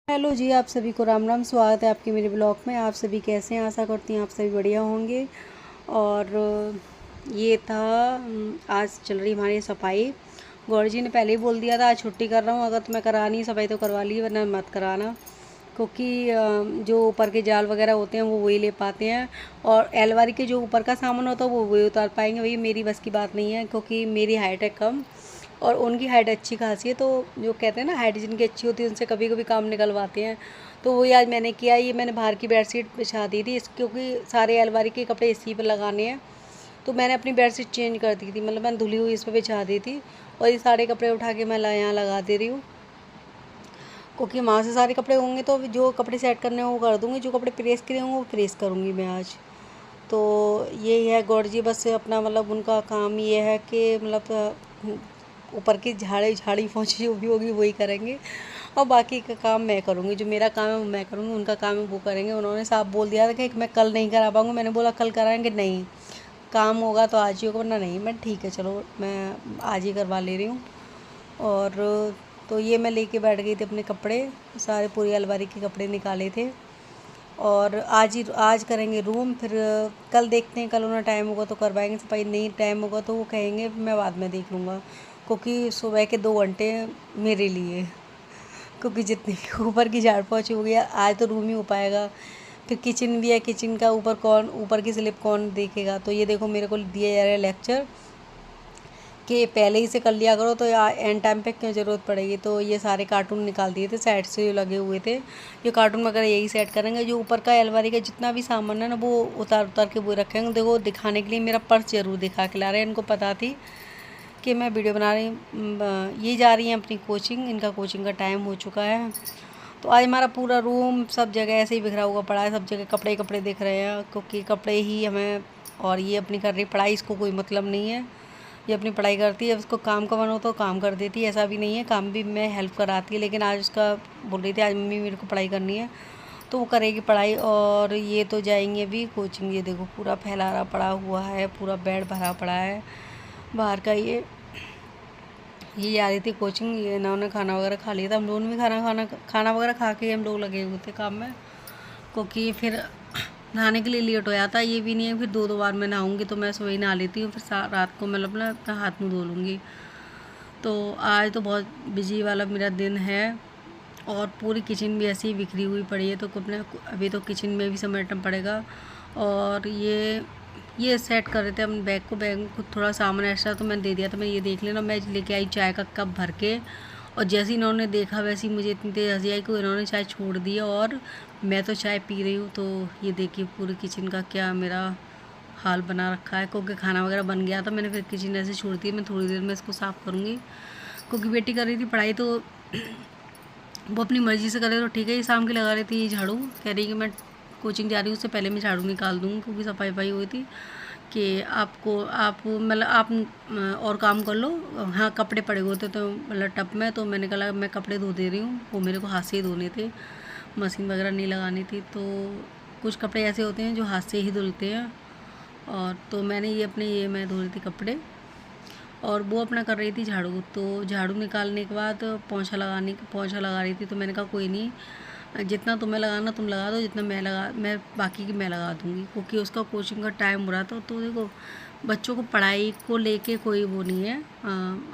Hello जी, आप सभी को राम राम। स्वागत है आपके मेरे ब्लॉग में। आप सभी कैसे हैं? आशा करती हैं आप सभी बढ़िया होंगे। और ये था आज चल रही हमारी सफाई। गौर जी ने पहले ही बोल दिया था आज छुट्टी कर रहा हूँ, अगर तुम्हें करानी है सफाई तो करवा ली, वरना मत कराना। क्योंकि जो ऊपर के जाल वगैरह होते हैं वो वही ले पाते हैं, और अलमारी के जो ऊपर का सामान होता है वो वही उतार पाएंगे। वही मेरी बस की बात नहीं है, क्योंकि मेरी हाइट है कम और उनकी हाइट अच्छी खासी है। तो जो कहते हैं ना, हाइट जिनकी अच्छी होती है उनसे कभी कभी काम निकलवाते हैं। तो वही आज मैंने किया। ये मैंने बाहर की बेडशीट बिछा दी थी क्योंकि सारे अलमारी के कपड़े इसी पर लगाने हैं। तो मैंने अपनी बेडशीट चेंज कर दी थी, मतलब मैंने धुली हुई इस पर बिछा दी थी, और ये सारे कपड़े उठा के मैं यहाँ लगा दे रही हूँ। क्योंकि वहाँ से सारे कपड़े होंगे तो जो कपड़े सेट करने हैं वो कर दूँगी, जो कपड़े प्रेस करे होंगे वो प्रेस करूँगी मैं आज। तो यही है गौर जी, बस अपना मतलब उनका काम ये है कि मतलब ऊपर की झाड़ी झाड़ी पोंछी जो भी होगी वही करेंगे, और बाकी का काम मैं करूँगी। जो मेरा काम है वो मैं करूँगी, उनका काम है वो करेंगे। उन्होंने साफ बोल दिया था कि मैं कल नहीं करा पाऊँगी। मैंने बोला कल कराएंगे, नहीं काम होगा तो आज ही होगा, वरना नहीं। मैं ठीक है चलो मैं आज ही करवा ले रही हूँ। और तो ये मैं लेके बैठ गई थी अपने कपड़े, सारे पूरी अलमारी के कपड़े निकाले थे। और आज करेंगे रूम, फिर कल देखते हैं, कल उन्हें टाइम होगा तो करवाएंगे सफाई, नहीं टाइम होगा तो वो कहेंगे मैं बाद में देख लूँगा। क्योंकि सुबह के 2 घंटे मेरे लिए, क्योंकि जितनी भी ऊपर की झाड़ पोंछ हो गया, आज तो रूम ही हो पाएगा। फिर किचन भी है, किचन का ऊपर की स्लिप कौन देखेगा। तो ये देखो मेरे को दिया जा रहा है लेक्चर कि पहले ही से कर लिया करो, तो यार एंड टाइम पे क्यों ज़रूरत पड़ेगी। तो ये सारे कार्टून निकाल दिए थे साइड से जो लगे हुए थे। ये कार्टून वगैरह यही सेट करेंगे। जो ऊपर का अलमारी का जितना भी सामान है ना वो उतार उतार के वो रखेंगे। देखो दिखाने के लिए मेरा पर्स ज़रूर दिखा के ला रहे हैं। इनको पता थी कि मैं वीडियो बना रही हूँ। ये जा रही हैं अपनी कोचिंग, इनका कोचिंग का टाइम हो चुका है। तो आज हमारा पूरा रूम सब जगह ऐसे ही बिखरा हुआ पड़ा है, सब जगह कपड़े कपड़े दिख रहे हैं, क्योंकि कपड़े ही हमें। और ये अपनी कर रही पढ़ाई, इसको कोई मतलब नहीं है, ये अपनी पढ़ाई करती है। उसको काम का मन हो तो काम कर देती है, ऐसा भी नहीं है, काम भी मैं हेल्प कराती है। लेकिन आज उसका बोल रही थी आज मम्मी मेरे को पढ़ाई करनी है, तो वो करेगी पढ़ाई। और ये तो जाएंगे अभी कोचिंग। ये देखो पूरा फैलारा पड़ा हुआ है, पूरा बेड भरा पड़ा है बाहर का। ये आ रही थी कोचिंग, ये इन्होंने खाना वगैरह खा लिया था। हम लोगों ने भी खाना वगैरह खा के हम लोग लगे हुए थे काम में, क्योंकि फिर नहाने के लिए लेट हो जाता। ये भी नहीं है फिर दो दो बार मैं नहाऊंगी, तो मैं सुबह ही नहा लेती हूँ, फिर रात को मतलब ना अपना हाथ मुँह धो लूँगी। तो आज तो बहुत बिजी वाला मेरा दिन है। और पूरी किचन भी ऐसी ही बिखरी हुई पड़ी है, तो अपने अभी तो किचन में भी समेटना पड़ेगा। और ये सेट कर रहे थे हम बैग को थोड़ा सामान एक्स्ट्रा तो मैंने दे दिया था। मैं ये देख लेना, मैं लेके आई चाय का कप भर के, और जैसे ही इन्होंने देखा वैसे ही मुझे इतनी तेज़ हंसी आई कि इन्होंने चाय छोड़ दी, और मैं तो चाय पी रही हूँ। तो ये देखिए पूरी किचन का क्या मेरा हाल बना रखा है, क्योंकि खाना वगैरह बन गया था। मैंने फिर किचन ऐसे छोड़ दी। मैं थोड़ी देर में इसको साफ़ करूँगी, क्योंकि बेटी कर रही थी पढ़ाई, तो वो अपनी मर्ज़ी से करे तो ठीक है। ये शाम की लगा रही थी झाड़ू, कह रही कि मैं कोचिंग जा रही हूँ, उससे पहले मैं झाड़ू निकाल दूँगी, क्योंकि सफाई वफाई हुई थी कि आप मतलब आप और काम कर लो। हाँ कपड़े पड़े हुए थे तो मतलब टब में, तो मैंने कहा मैं कपड़े धो दे रही हूँ। वो मेरे को हाथ से ही धोने थे, मशीन वगैरह नहीं लगानी थी। तो कुछ कपड़े ऐसे होते हैं जो हाथ से ही धुलते हैं। और तो मैंने ये मैं धो रही थी कपड़े, और वो अपना कर रही थी झाड़ू। तो झाड़ू निकालने के बाद पोंछा लगा रही थी। तो मैंने कहा कोई नहीं, जितना तुम्हें लगाना तुम लगा दो, जितना मैं बाकी की मैं लगा दूँगी, क्योंकि उसका कोचिंग का टाइम हो रहा था। तो देखो बच्चों को पढ़ाई को लेके कोई वो नहीं है।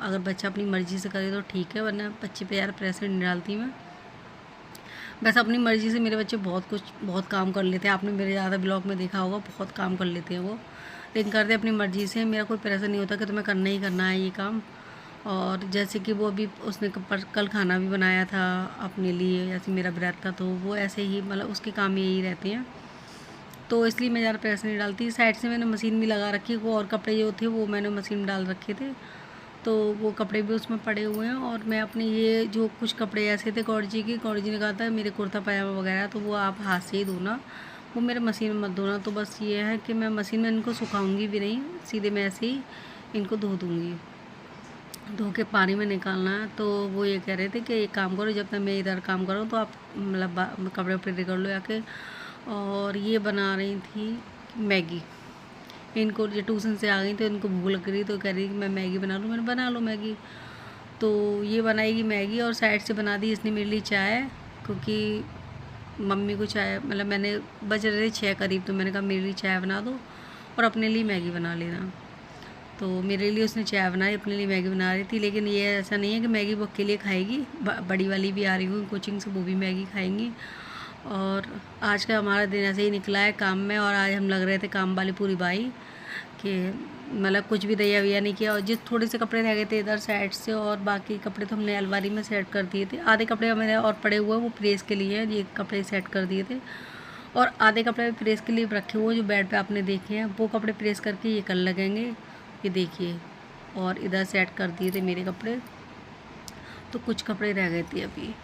अगर बच्चा अपनी मर्ज़ी से करे तो ठीक है, वरना बच्चे पे यार प्रेशर नहीं डालती मैं। वैसे अपनी मर्ज़ी से मेरे बच्चे बहुत काम कर लेते हैं। आपने मेरे ज़्यादा ब्लॉग में देखा होगा, बहुत काम कर लेते हैं वो, लेकिन करते अपनी मर्ज़ी से। मेरा कोई प्रेशर नहीं होता कि तुम्हें करना ही करना है ये काम। और जैसे कि वो अभी उसने कल खाना भी बनाया था अपने लिए, जैसे मेरा व्रत था, तो वो ऐसे ही मतलब उसके काम यही रहते हैं। तो इसलिए मैं ज़्यादा प्रेशर नहीं डालती। साइड से मैंने मशीन भी लगा रखी, वो और कपड़े जो थे वो मैंने मशीन में डाल रखे थे, तो वो कपड़े भी उसमें पड़े हुए हैं। और मैं अपने ये जो कुछ कपड़े ऐसे थे, गौर जी ने कहा था मेरे कुर्ता पजामा वगैरह, तो वो आप हाथ से ही धोना, वो मेरे मशीन में मत धोना। तो बस ये है कि मैं मशीन में इनको सुखाऊंगी भी नहीं, सीधे मैं ऐसे ही इनको धो दूँगी, धो के पानी में निकालना है। तो वो ये कह रहे थे कि एक काम करो, जब तक मैं इधर काम करूँ तो आप मतलब कपड़े वपड़े कर लो आके। और ये बना रही थी मैगी। इनको जो ट्यूशन से आ गई तो इनको भूख लग रही, तो कह रही कि मैं मैगी बना लूँ। मैंने बना लो मैगी। तो ये बनाएगी मैगी, और साइड से बना दी इसने मेरे लिए चाय। क्योंकि मम्मी को चाय मतलब मैंने बज रहे थे 6 करीब, तो मैंने कहा मेरे लिए चाय बना दो और अपने लिए मैगी बना लेना। तो मेरे लिए उसने चाय बनाई, अपने लिए मैगी बना रही थी। लेकिन ये ऐसा नहीं है कि मैगी वो अकेले खाएगी, बड़ी वाली भी आ रही हुई कोचिंग से, वो भी मैगी खाएंगी। और आज का हमारा दिन ऐसे ही निकला है काम में। और आज हम लग रहे थे काम वाली पूरी बाई कि मतलब कुछ भी दैया वैया नहीं किया। और जिस थोड़े से कपड़े रह गए थे इधर साइड से, और बाकी कपड़े तो हमने अलमारी में सेट कर दिए थे। आधे कपड़े हमारे और पड़े हुए वो प्रेस के लिए हैं, ये कपड़े सेट कर दिए थे। और आधे कपड़े प्रेस के लिए रखे हुए जो बेड पे आपने देखे हैं, वो कपड़े प्रेस करके ये कल लगेंगे, ये देखिए। और इधर सेट कर दिए थे मेरे कपड़े, तो कुछ कपड़े रह गए थे अभी।